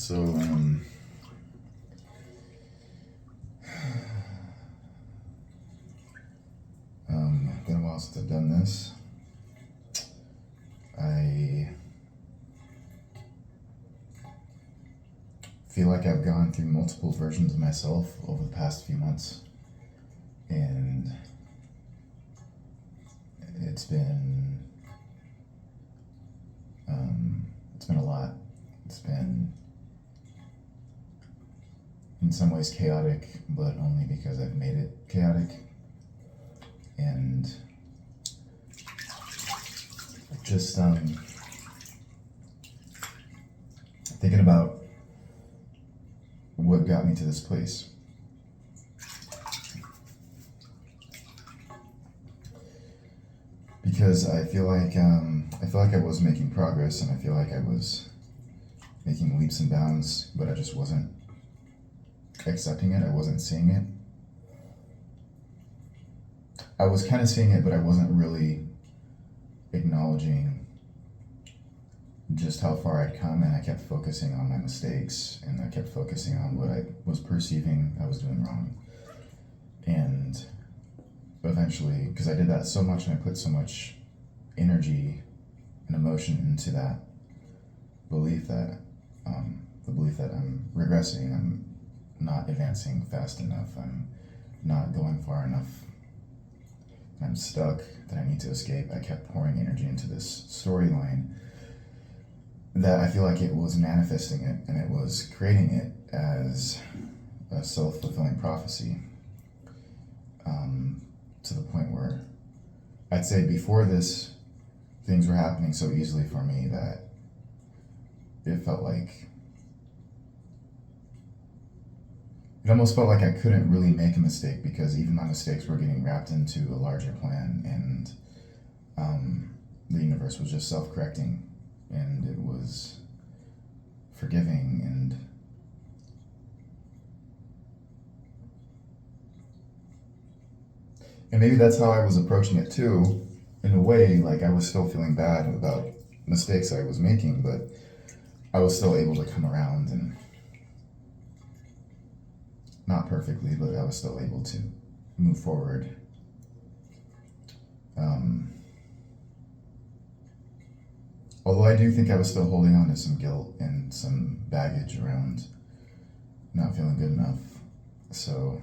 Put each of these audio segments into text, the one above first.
So, been a while since I've done this. I feel like I've gone through multiple versions of myself over the past few months, and it's been a lot. It's been in some ways chaotic, but only because I've made it chaotic. And just thinking about what got me to this place. Because I feel like I was making progress, and I feel like I was making leaps and bounds, but I just wasn't accepting it. I wasn't seeing it. I was kind of seeing it, but I wasn't really acknowledging just how far I'd come, and I kept focusing on my mistakes, and I kept focusing on what I was perceiving I was doing wrong. And eventually, because I did that so much and I put so much energy and emotion into that belief that I'm regressing, I'm not advancing fast enough, I'm not going far enough, I'm stuck, that I need to escape. I kept pouring energy into this storyline that I feel like it was manifesting it, and it was creating it as a self-fulfilling prophecy, to the point where I'd say before this, things were happening so easily for me that it almost felt like I couldn't really make a mistake, because even my mistakes were getting wrapped into a larger plan, and the universe was just self-correcting, and it was forgiving, and maybe that's how I was approaching it too, in a way. Like, I was still feeling bad about mistakes I was making, but I was still able to come around, and not perfectly, but I was still able to move forward. Although I do think I was still holding on to some guilt and some baggage around not feeling good enough. So,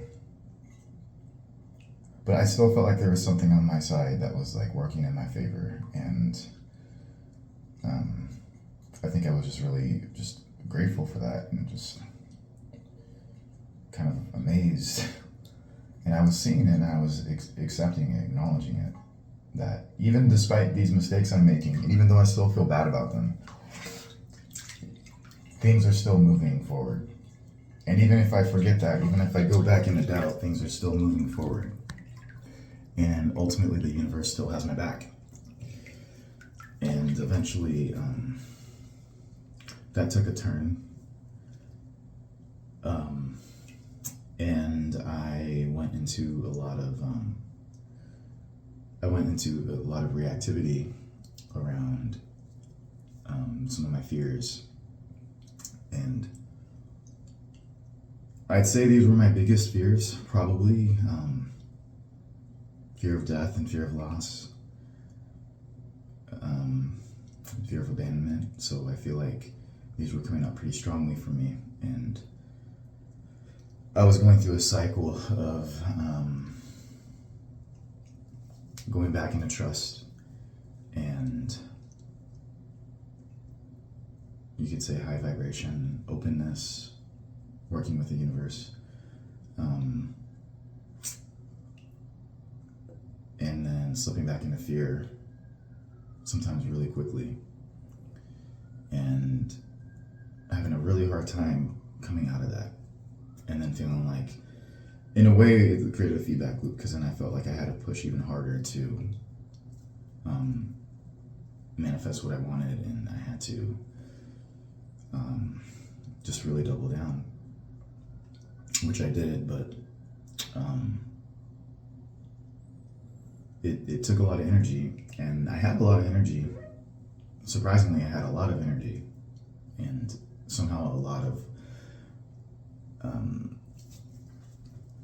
but I still felt like there was something on my side that was like working in my favor, and I think I was just really just grateful for that, and just kind of amazed. And I was seeing it, and I was accepting it, acknowledging it, that even despite these mistakes I'm making, and even though I still feel bad about them, things are still moving forward. And even if I forget that, even if I go back into doubt, things are still moving forward. And ultimately, the universe still has my back. And eventually, that took a turn. And I went into a lot of reactivity around some of my fears, and I'd say these were my biggest fears, probably fear of death and fear of loss, fear of abandonment. So I feel like these were coming up pretty strongly for me, and I was going through a cycle of going back into trust, and you could say high vibration, openness, working with the universe, and then slipping back into fear, sometimes really quickly, and having a really hard time coming out of that. And then feeling like, in a way, it created a feedback loop, because then I felt like I had to push even harder to manifest what I wanted, and I had to just really double down, which I did, but it took a lot of energy, and I had a lot of energy. Surprisingly, I had a lot of energy, and somehow a lot of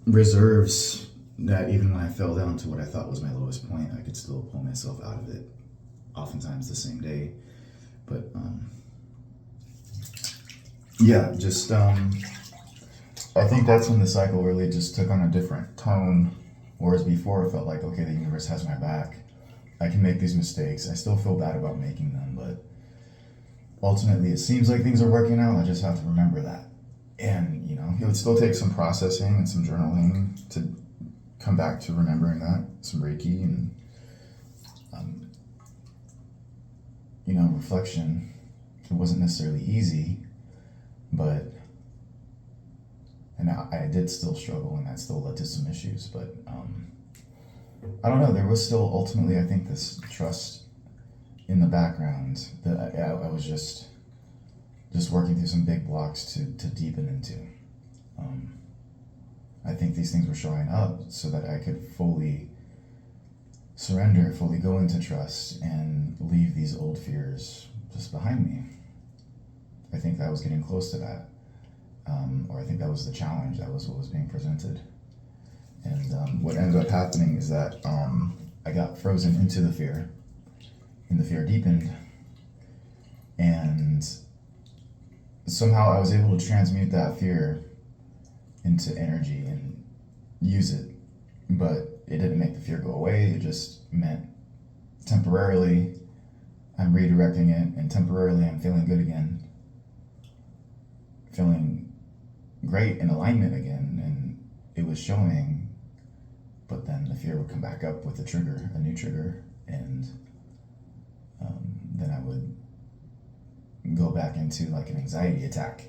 reserves that even when I fell down to what I thought was my lowest point, I could still pull myself out of it, oftentimes the same day. But yeah, just I think that's when the cycle really just took on a different tone. Whereas before it felt like, okay, the universe has my back. I can make these mistakes. I still feel bad about making them, but ultimately it seems like things are working out. I just have to remember that. And, you know, it would still take some processing and some journaling to come back to remembering that, some Reiki and, you know, reflection. It wasn't necessarily easy, but, and I did still struggle, and that still led to some issues, but I don't know, there was still ultimately, I think, this trust in the background that I was just working through some big blocks to deepen into. I think these things were showing up so that I could fully surrender, fully go into trust, and leave these old fears just behind me. I think that was getting close to that. Or I think that was the challenge, that was what was being presented. And what ended up happening is that I got frozen into the fear, and the fear deepened, and somehow I was able to transmute that fear into energy and use it, but it didn't make the fear go away. It just meant temporarily I'm redirecting it, and temporarily I'm feeling good again, feeling great in alignment again, and it was showing. But then the fear would come back up with a new trigger, and then I would go back into like an anxiety attack.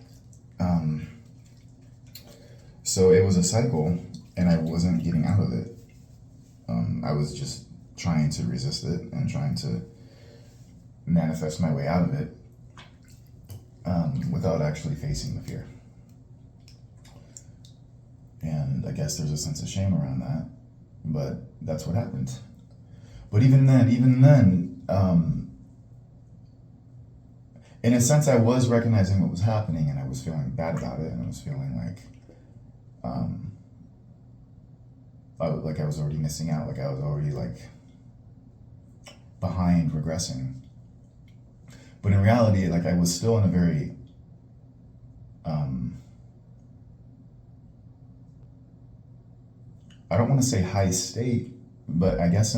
So it was a cycle, and I wasn't getting out of it. I was just trying to resist it and trying to manifest my way out of it without actually facing the fear. And I guess there's a sense of shame around that, but that's what happened. But even then, in a sense, I was recognizing what was happening, and I was feeling bad about it, and I was feeling like I was already missing out, like I was already like behind, regressing. But in reality, like I was still in a very I don't want to say high state, but I guess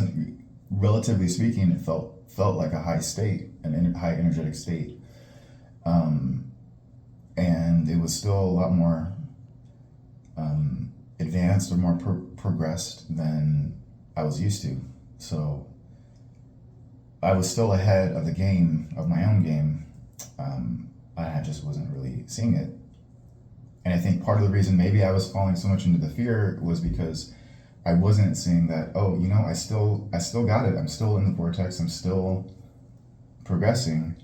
relatively speaking, it felt like a high state, high energetic state. And it was still a lot more advanced or more progressed than I was used to. So I was still ahead of the game, of my own game. I just wasn't really seeing it. And I think part of the reason maybe I was falling so much into the fear was because I wasn't seeing that, oh, you know, I still got it. I'm still in the vortex. I'm still progressing.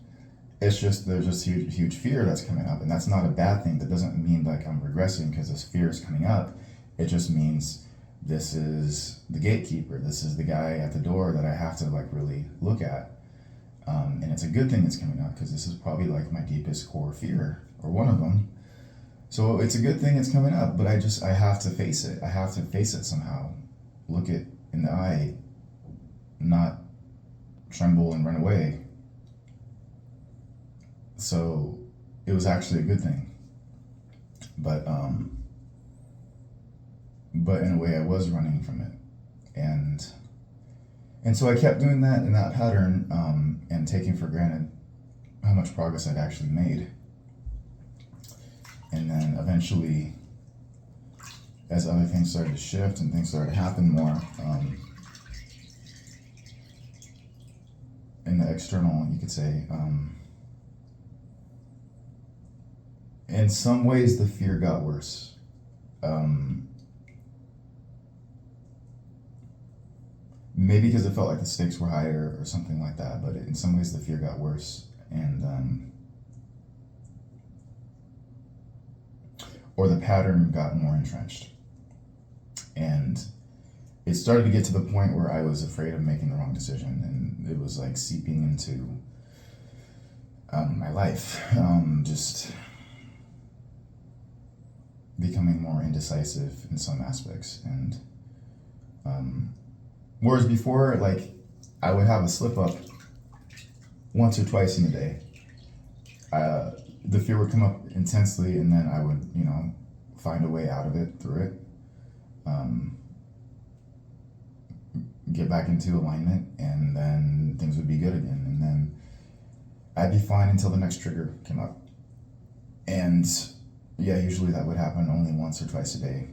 It's just, there's this huge fear that's coming up, and that's not a bad thing. That doesn't mean like I'm regressing because this fear is coming up. It just means this is the gatekeeper. This is the guy at the door that I have to like really look at. And it's a good thing it's coming up because this is probably like my deepest core fear, or one of them. So it's a good thing it's coming up, but I have to face it. I have to face it somehow. Look it in the eye, not tremble and run away. So it was actually a good thing. But in a way I was running from it. And so I kept doing that in that pattern, and taking for granted how much progress I'd actually made. And then eventually, as other things started to shift and things started to happen more, in the external, you could say, in some ways the fear got worse. Maybe because it felt like the stakes were higher or something like that, but in some ways the fear got worse, and or the pattern got more entrenched. And it started to get to the point where I was afraid of making the wrong decision, and it was like seeping into my life. Just becoming more indecisive in some aspects. And whereas before, like, I would have a slip up once or twice in a day. The fear would come up intensely, and then I would, find a way out of it through it. Get back into alignment, and then things would be good again. And then I'd be fine until the next trigger came up. And yeah, usually that would happen only once or twice a day.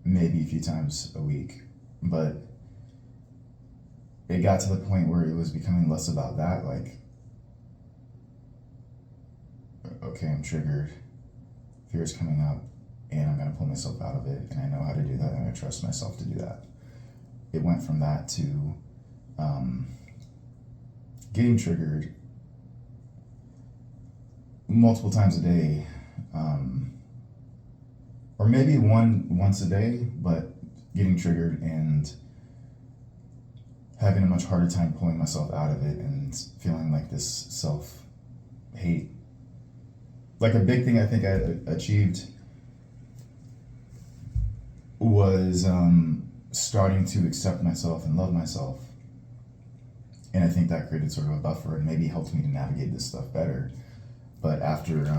Maybe a few times a week. But it got to the point where it was becoming less about that. Like, okay, I'm triggered, fear is coming up, and I'm going to pull myself out of it. And I know how to do that, and I trust myself to do that. It went from that to getting triggered multiple times a day, or maybe once a day, but getting triggered and having a much harder time pulling myself out of it, and feeling like this self-hate. Like, a big thing I think I achieved was starting to accept myself and love myself. And I think that created sort of a buffer and maybe helped me to navigate this stuff better. But after,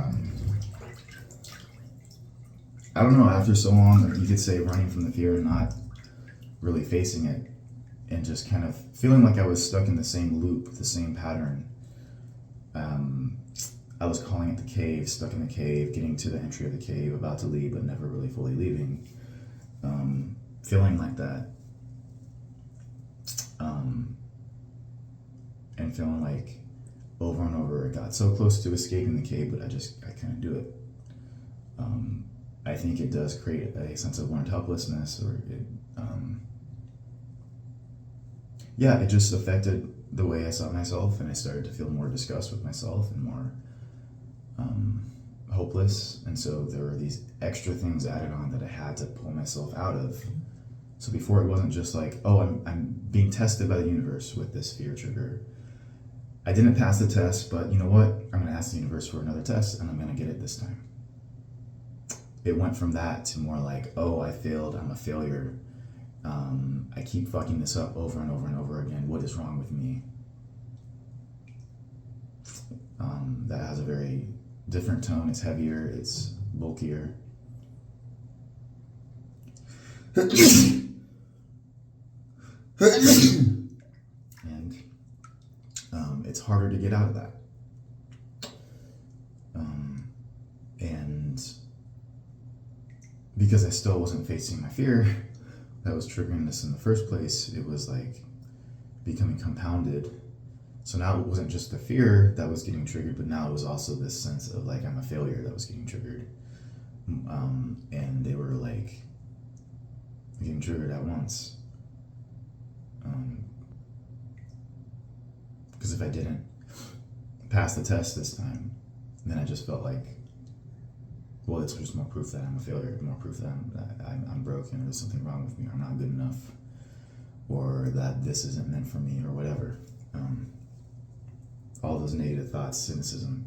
I don't know, after so long, you could say, running from the fear and not really facing it, and just kind of feeling like I was stuck in the same loop, the same pattern. I was calling it the cave, stuck in the cave, getting to the entry of the cave, about to leave, but never really fully leaving. Feeling like that. And feeling like over and over, it got so close to escaping the cave, but I couldn't do it. I think it does create a sense of learned helplessness, or it just affected the way I saw myself, and I started to feel more disgust with myself and more hopeless. And so there were these extra things added on that I had to pull myself out of. So before, it wasn't just like, oh, I'm being tested by the universe with this fear trigger. I didn't pass the test, but you know what? I'm going to ask the universe for another test, and I'm going to get it this time. It went from that to more like, oh, I failed, I'm a failure. I keep fucking this up over and over and over again. What is wrong with me? That has a very different tone. It's heavier, it's bulkier. And it's harder to get out of that. And because I still wasn't facing my fear that was triggering this in the first place, it was like becoming compounded. So now it wasn't just the fear that was getting triggered, but now it was also this sense of like, I'm a failure, that was getting triggered. And they were like getting triggered at once. Because if I didn't pass the test this time, then I just felt like, well, it's just more proof that I'm a failure, more proof that I'm broken, or there's something wrong with me, or I'm not good enough, or that this isn't meant for me, or whatever. All those negative thoughts, cynicism.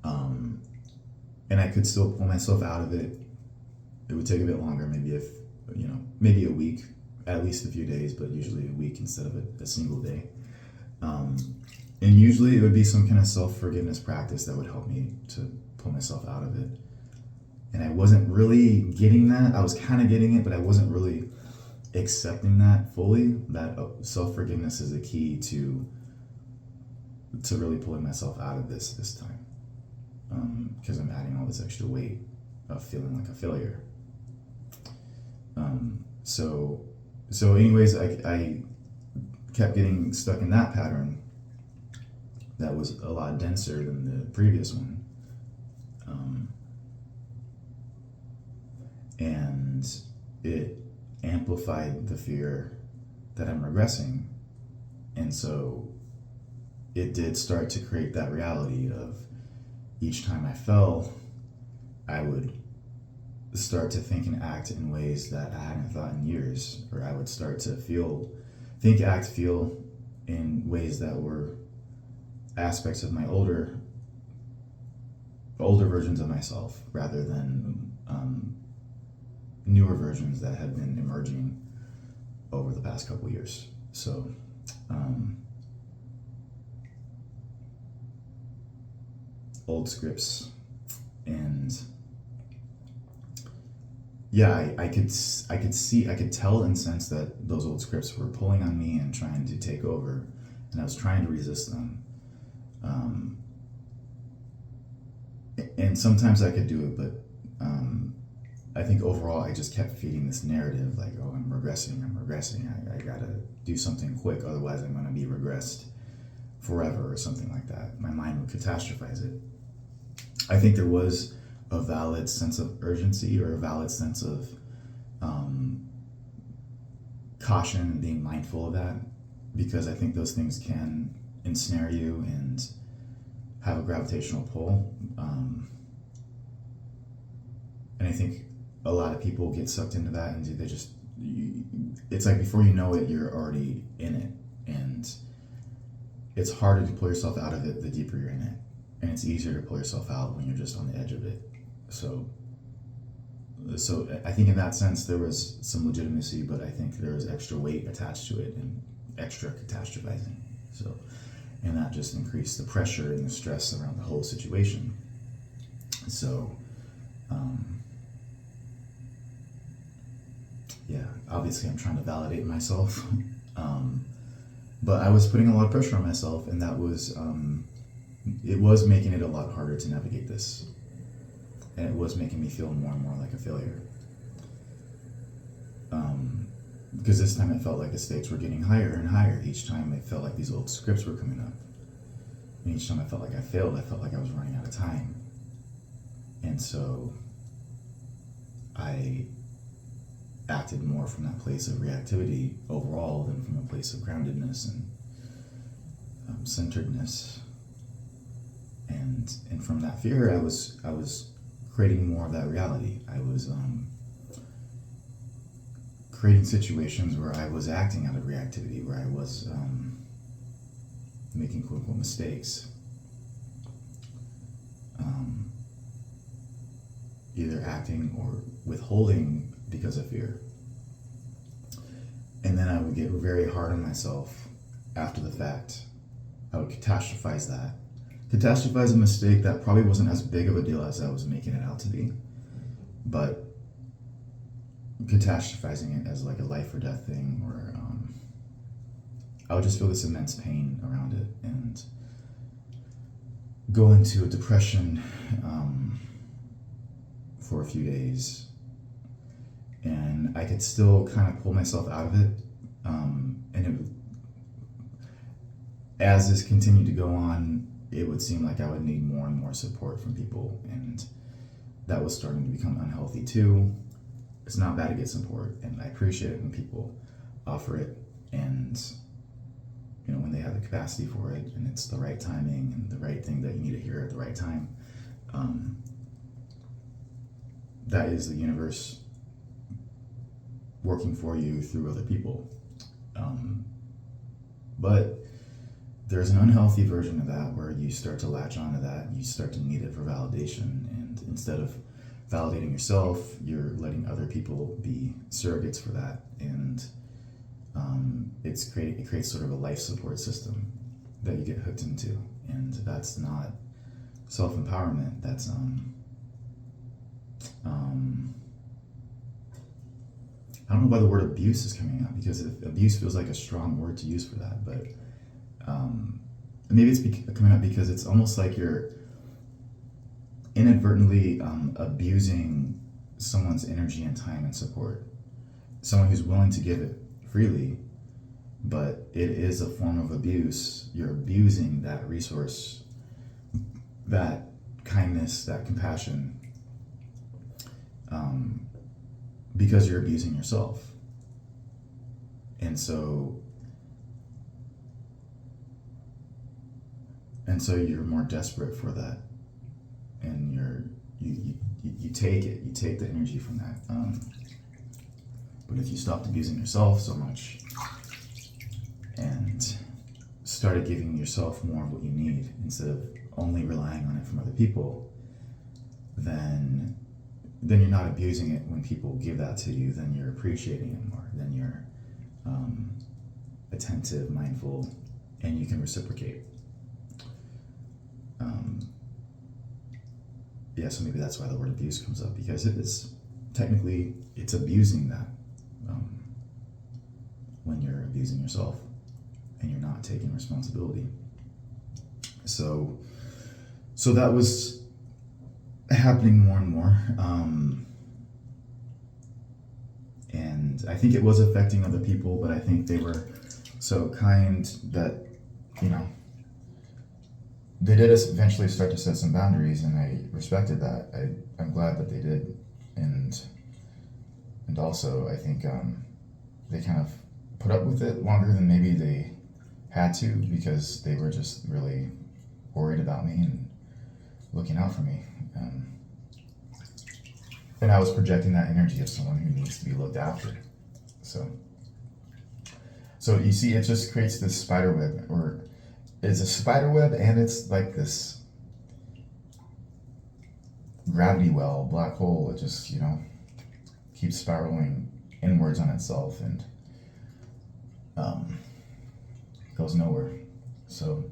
And I could still pull myself out of it. It would take a bit longer, maybe a week, at least a few days, but usually a week instead of a single day. And usually it would be some kind of self-forgiveness practice that would help me to pull myself out of it. And I wasn't really getting that. I was kind of getting it, but I wasn't really accepting that fully. That self-forgiveness is a key to really pulling myself out of this time. Because I'm adding all this extra weight of feeling like a failure. So anyways, I kept getting stuck in that pattern that was a lot denser than the previous one. And it amplified the fear that I'm regressing. And so it did start to create that reality of each time I fell, I would start to think and act in ways that I hadn't thought in years, or I would start to think, act, feel in ways that were aspects of my older versions of myself rather than newer versions that have been emerging over the past couple years. So old scripts, and yeah, I could tell and sense that those old scripts were pulling on me and trying to take over, and I was trying to resist them. And sometimes I could do it, but I think overall I just kept feeding this narrative like, oh, I'm regressing. I gotta do something quick, otherwise I'm gonna be regressed forever or something like that. My mind would catastrophize it. I think there was a valid sense of urgency or a valid sense of caution and being mindful of that, because I think those things can ensnare you and have a gravitational pull. And I think a lot of people get sucked into that, and it's like before you know it, you're already in it. And it's harder to pull yourself out of it the deeper you're in it. And it's easier to pull yourself out when you're just on the edge of it. So I think in that sense there was some legitimacy, but I think there was extra weight attached to it and extra catastrophizing. So, and that just increased the pressure and the stress around the whole situation. So, yeah, obviously I'm trying to validate myself, but I was putting a lot of pressure on myself, and that was, it was making it a lot harder to navigate this. And it was making me feel more and more like a failure. Because this time it felt like the stakes were getting higher and higher. Each time it felt like these old scripts were coming up. And each time I felt like I failed, I felt like I was running out of time. And so I acted more from that place of reactivity overall than from a place of groundedness and centeredness. And from that fear, I was creating more of that reality. I was creating situations where I was acting out of reactivity, where I was making quote-unquote mistakes. Either acting or withholding because of fear. And then I would get very hard on myself after the fact. I would catastrophize that. Catastrophize a mistake that probably wasn't as big of a deal as I was making it out to be. But catastrophizing it as like a life or death thing, or I would just feel this immense pain around it and go into a depression for a few days. And I could still kind of pull myself out of it. As this continued to go on, it would seem like I would need more and more support from people, and that was starting to become unhealthy too. It's not bad to get support, and I appreciate it when people offer it, and when they have the capacity for it, and it's the right timing and the right thing that you need to hear at the right time. That is the universe working for you through other people. But there's an unhealthy version of that where you start to latch onto that and you start to need it for validation, and instead of validating yourself, you're letting other people be surrogates for that, and it creates sort of a life support system that you get hooked into, and that's not self-empowerment. That's I don't know why the word abuse is coming up, because abuse feels like a strong word to use for that, but maybe it's coming up because it's almost like you're inadvertently abusing someone's energy and time and support. Someone who's willing to give it freely, but it is a form of abuse. You're abusing that resource, that kindness, that compassion, because you're abusing yourself. And so you're more desperate for that, and you take it, you take the energy from that. But if you stopped abusing yourself so much and started giving yourself more of what you need instead of only relying on it from other people, then you're not abusing it when people give that to you. Then you're appreciating it more. Then you're attentive, mindful, and you can reciprocate. So maybe that's why the word abuse comes up, because it's abusing that when you're abusing yourself and you're not taking responsibility. So that was happening more and more, and I think it was affecting other people, but I think they were so kind that, they did eventually start to set some boundaries, and I respected that. I'm glad that they did, and also I think they kind of put up with it longer than maybe they had to, because they were just really worried about me and looking out for me. And I was projecting that energy of someone who needs to be looked after. So you see, it just creates this spider web, or it's a spider web, and it's like this gravity well, black hole. It just, keeps spiraling inwards on itself and goes nowhere. So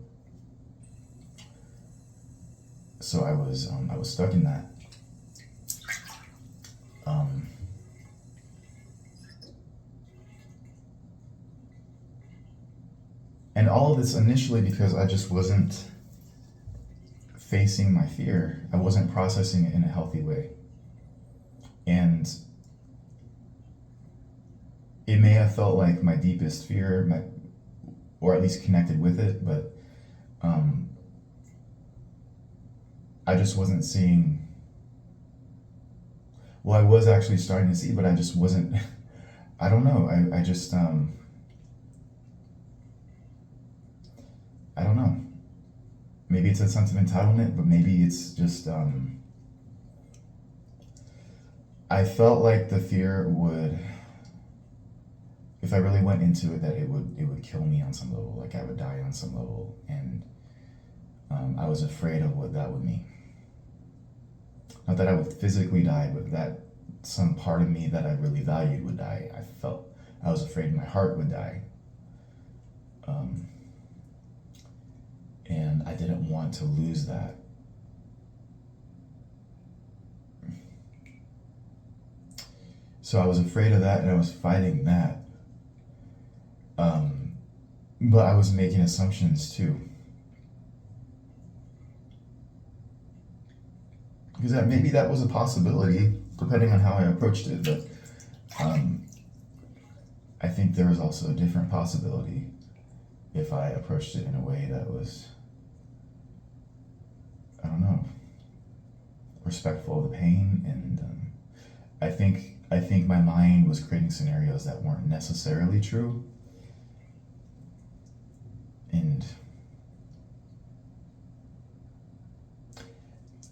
I was stuck in that. And all of this initially because I just wasn't facing my fear. I wasn't processing it in a healthy way. And it may have felt like my deepest fear, or at least connected with it, but I just wasn't seeing. Well, I was actually starting to see, but I just wasn't. I don't know. I just I don't know. Maybe it's a sense of entitlement, but maybe it's just I felt like the fear would, if I really went into it, that it would kill me on some level, like I would die on some level, and I was afraid of what that would mean. Not that I would physically die, but that some part of me that I really valued would die. I was afraid my heart would die. And I didn't want to lose that. So I was afraid of that, and I was fighting that. But I was making assumptions too. Because maybe that was a possibility, depending on how I approached it. But I think there was also a different possibility if I approached it in a way that was, I don't know, respectful of the pain. And I think my mind was creating scenarios that weren't necessarily true. And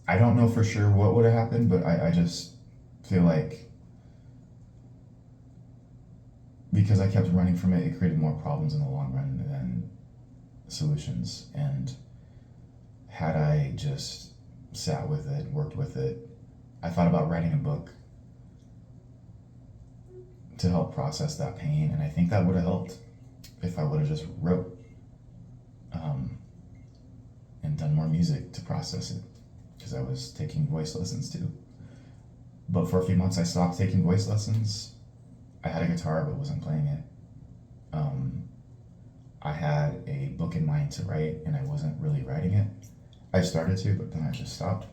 I don't know for sure what would have happened, but I just feel like because I kept running from it, it created more problems in the long run than solutions. And had I just sat with it, worked with it, I thought about writing a book to help process that pain, and I think that would have helped if I would have just wrote and done more music to process it, because I was taking voice lessons too. But for a few months I stopped taking voice lessons. I had a guitar but wasn't playing it. I had a book in mind to write, and I wasn't really writing it. I started to, but then I just stopped.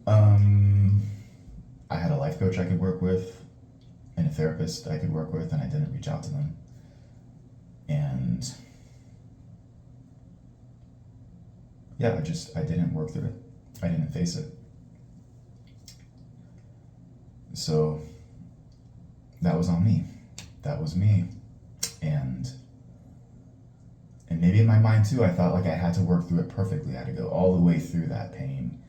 I had a life coach I could work with and a therapist I could work with, and I didn't reach out to them. And yeah, I didn't work through it. I didn't face it. So that was on me. That was me. And maybe in my mind too, I thought like I had to work through it perfectly. I had to go all the way through that pain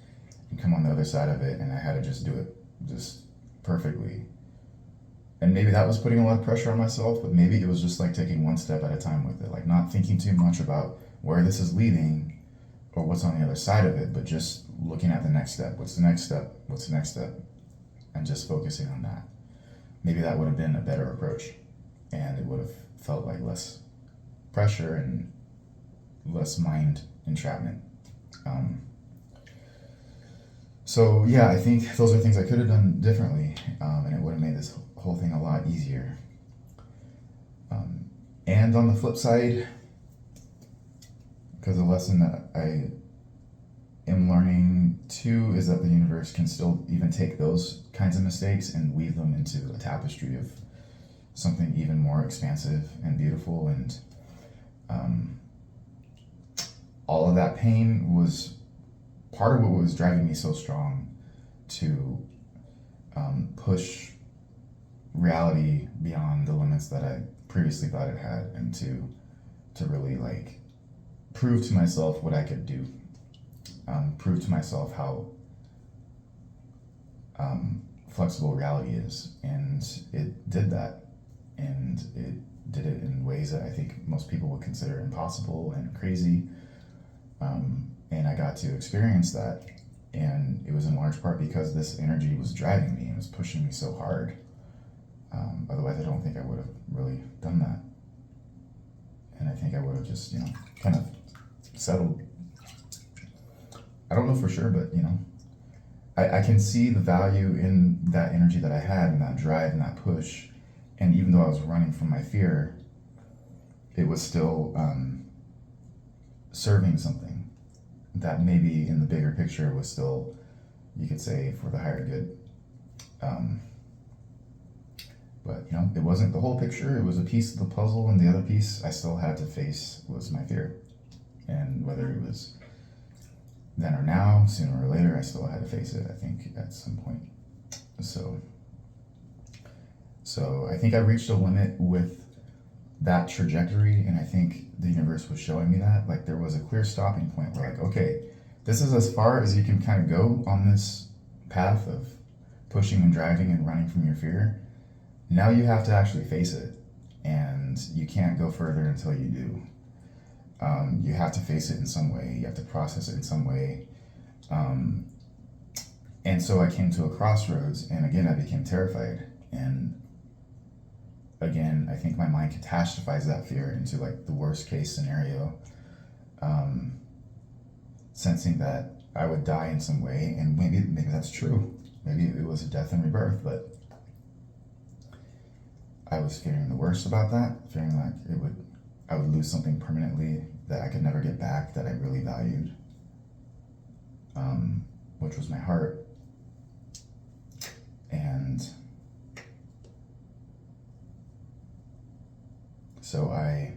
and come on the other side of it, and I had to just do it just perfectly. and maybe that was putting a lot of pressure on myself, but maybe it was just like taking one step at a time with it, like not thinking too much about where this is leading or what's on the other side of it, but just looking at the next step. What's the next step? What's the next step? And just focusing on that. Maybe that would have been a better approach, and it would have felt like less pressure and less mind entrapment. So yeah, I think those are things I could have done differently, and it would have made this whole thing a lot easier. And on the flip side, because the lesson that I am learning too is that the universe can still even take those kinds of mistakes and weave them into a tapestry of something even more expansive and beautiful. And all of that pain was part of what was driving me so strong to push reality beyond the limits that I previously thought it had, and to really like prove to myself what I could do, prove to myself how flexible reality is. And it did that, and it did it in ways that I think most people would consider impossible and crazy. And I got to experience that, and it was in large part because this energy was driving me and was pushing me so hard. Otherwise, I don't think I would have really done that. And I think I would have just, kind of settled. I don't know for sure, but, I can see the value in that energy that I had and that drive and that push. And even though I was running from my fear, it was still serving something that maybe in the bigger picture was still, you could say, for the higher good. But, it wasn't the whole picture. It was a piece of the puzzle, and the other piece I still had to face was my fear. And whether it was then or now, sooner or later, I still had to face it, I think, at some point. So I think I reached a limit with that trajectory, and I think the universe was showing me that. Like, there was a clear stopping point where, like, okay, this is as far as you can kind of go on this path of pushing and driving and running from your fear. Now you have to actually face it, and you can't go further until you do. You have to face it in some way. You have to process it in some way. And so I came to a crossroads, and again, I became terrified. And again, I think my mind catastrophized that fear into like the worst case scenario, sensing that I would die in some way. And maybe that's true. Maybe it was a death and rebirth, but I was fearing the worst about that, fearing like I would lose something permanently that I could never get back, that I really valued, which was my heart. And so I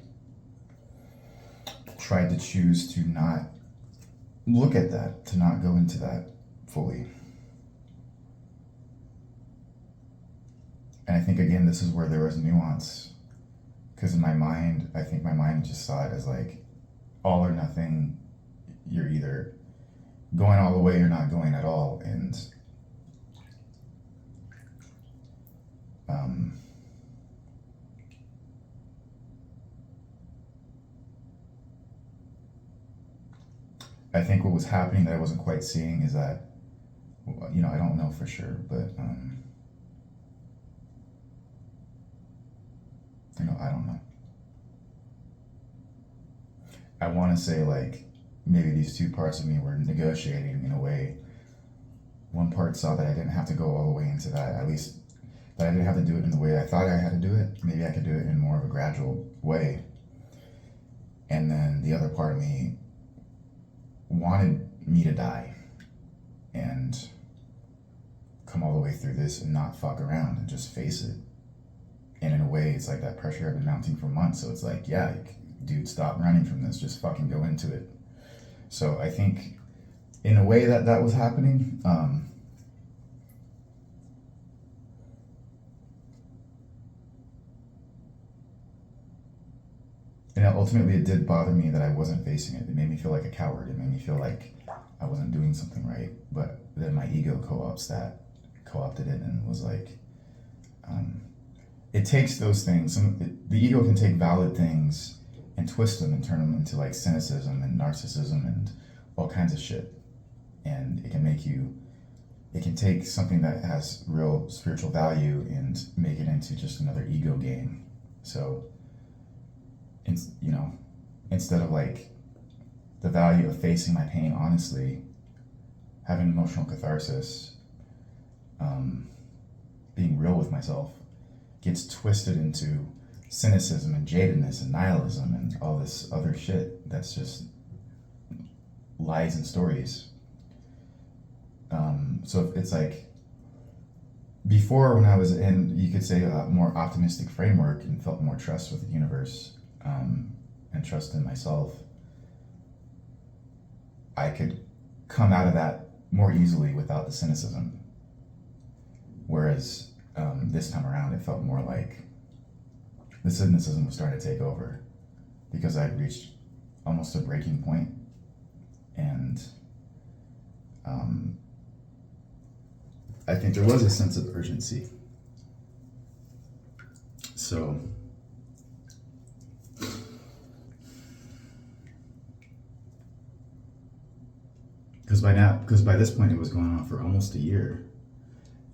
tried to choose to not look at that, to not go into that fully. And I think, again, this is where there was nuance. Because in my mind, I think my mind just saw it as like all or nothing. You're either going all the way or not going at all. And I think what was happening that I wasn't quite seeing is that, I don't know for sure, but I don't know. I want to say like maybe these two parts of me were negotiating in a way. One part saw that I didn't have to go all the way into that, at least that I didn't have to do it in the way I thought I had to do it. Maybe I could do it in more of a gradual way. And then the other part of me wanted me to die and come all the way through this and not fuck around and just face it. And in a way, it's like that pressure I've been mounting for months. So it's like, yeah, dude, stop running from this. Just fucking go into it. So I think in a way that was happening. And ultimately, it did bother me that I wasn't facing it. It made me feel like a coward. It made me feel like I wasn't doing something right. But then my ego co-opted it and was like, it takes those things. The ego can take valid things and twist them and turn them into like cynicism and narcissism and all kinds of shit. And it can make you, it can take something that has real spiritual value and make it into just another ego game. So, you know, instead of like the value of facing my pain honestly, having emotional catharsis, being real with myself, gets twisted into cynicism and jadedness and nihilism and all this other shit that's just lies and stories. So it's like before, when I was in, you could say, a more optimistic framework and felt more trust with the universe, and trust in myself, I could come out of that more easily without the cynicism. Whereas this time around, it felt more like the cynicism was starting to take over because I'd reached almost a breaking point, and I think there was a sense of urgency. So because by this point it was going on for almost a year,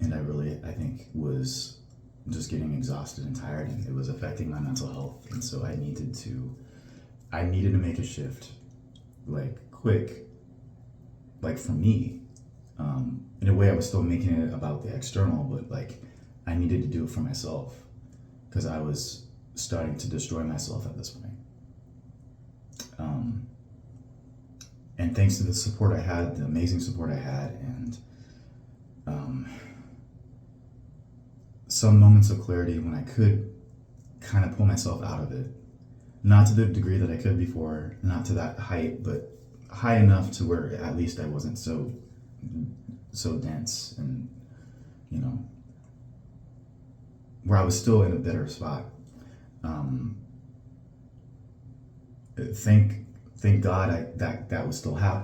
and I think was just getting exhausted and tired, and it was affecting my mental health, and so I needed to make a shift, like quick, like for me. In a way, I was still making it about the external, but like I needed to do it for myself because I was starting to destroy myself at this point. And thanks to the support I had, the amazing support I had, and some moments of clarity when I could kind of pull myself out of it, not to the degree that I could before, not to that height, but high enough to where at least I wasn't so dense, and where I was still in a better spot. Thank God that was still happening.